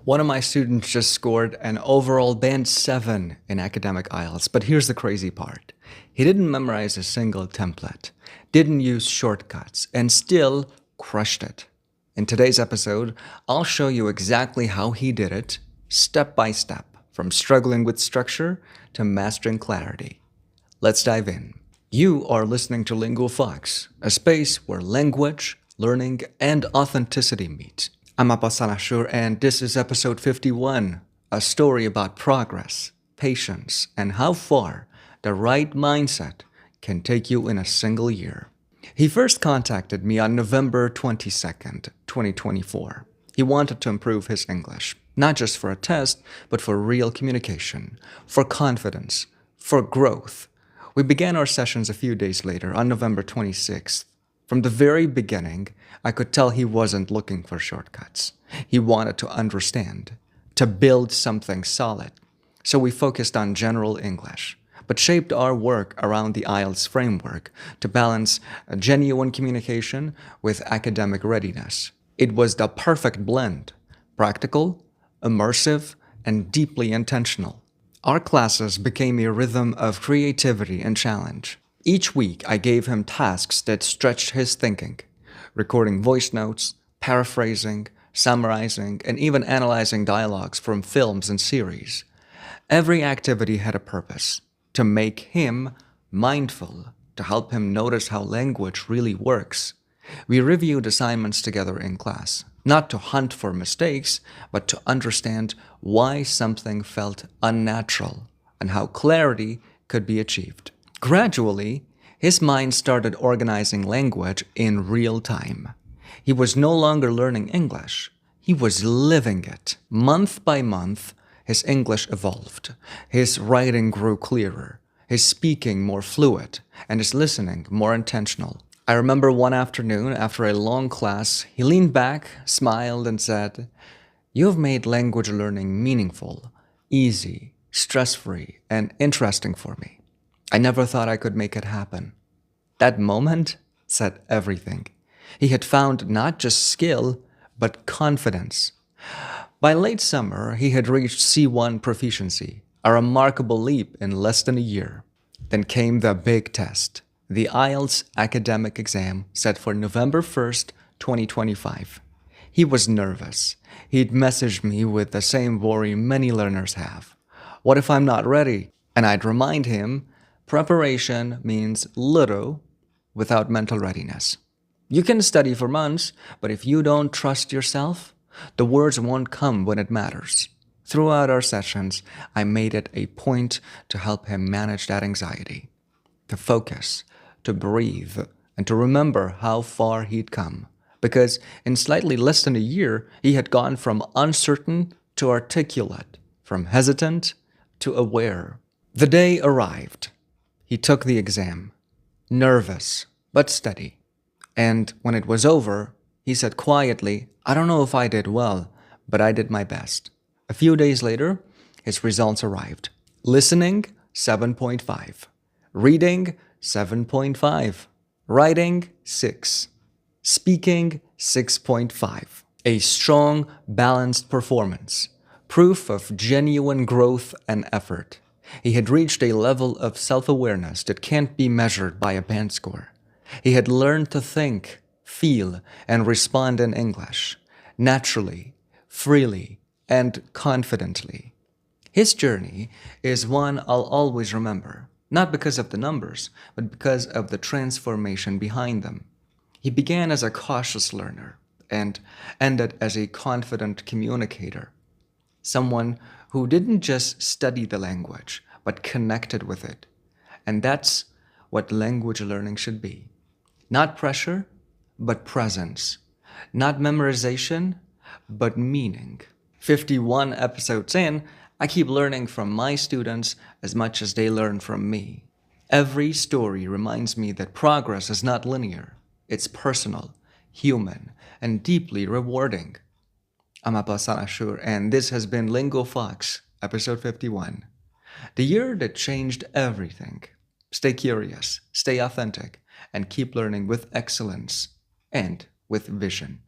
One of my students just scored an overall band 7 in academic IELTS, but here's the crazy part. He didn't memorize a single template, didn't use shortcuts, and still crushed it. In today's episode, I'll show you exactly how he did it, step by step, from struggling with structure to mastering clarity. Let's dive in. You are listening to LinguaFox, a space where language, learning, and authenticity meet. I'm abbassalahshour, and this is episode 51, a story about progress, patience, and how far the right mindset can take you in a single year. He first contacted me on November 22nd, 2024. He wanted to improve his English, not just for a test, but for real communication, for confidence, for growth. We began our sessions a few days later on November 26th. From the very beginning, I could tell he wasn't looking for shortcuts. He wanted to understand, to build something solid. So we focused on general English, but shaped our work around the IELTS framework to balance a genuine communication with academic readiness. It was the perfect blend, practical, immersive, and deeply intentional. Our classes became a rhythm of creativity and challenge. Each week, I gave him tasks that stretched his thinking, recording voice notes, paraphrasing, summarizing, and even analyzing dialogues from films and series. Every activity had a purpose, to make him mindful, to help him notice how language really works. We reviewed assignments together in class, not to hunt for mistakes, but to understand why something felt unnatural and how clarity could be achieved. Gradually, his mind started organizing language in real time. He was no longer learning English. He was living it. Month by month, his English evolved. His writing grew clearer, his speaking more fluid, and his listening more intentional. I remember one afternoon, after a long class, he leaned back, smiled, and said, "You have made language learning meaningful, easy, stress-free, and interesting for me. I never thought I could make it happen." That moment said everything. He had found not just skill, but confidence. By late summer, he had reached C1 proficiency, a remarkable leap in less than a year. Then came the big test, the IELTS academic exam set for November 1st, 2025. He was nervous. He'd messaged me with the same worry many learners have. What if I'm not ready? And I'd remind him, preparation means little without mental readiness. You can study for months, but if you don't trust yourself, the words won't come when it matters. Throughout our sessions, I made it a point to help him manage that anxiety, to focus, to breathe, and to remember how far he'd come. Because in slightly less than a year, he had gone from uncertain to articulate, from hesitant to aware. The day arrived. He took the exam, nervous but steady. And when it was over, he said quietly, "I don't know if I did well, but I did my best." A few days later, his results arrived. Listening, 7.5. Reading, 7.5. Writing, 6. Speaking, 6.5. A strong, balanced performance. Proof of genuine growth and effort. He had reached a level of self-awareness that can't be measured by a band score. He had learned to think, feel, and respond in English, naturally, freely, and confidently. His journey is one I'll always remember, not because of the numbers, but because of the transformation behind them. He began as a cautious learner and ended as a confident communicator. Someone who didn't just study the language, but connected with it. And that's what language learning should be. Not pressure, but presence. Not memorization, but meaning. 51 episodes in, I keep learning from my students as much as they learn from me. Every story reminds me that progress is not linear. It's personal, human, and deeply rewarding. I'm abbassalahshour, and this has been LinguaFox, episode 51. The year that changed everything. Stay curious, stay authentic, and keep learning with excellence and with vision.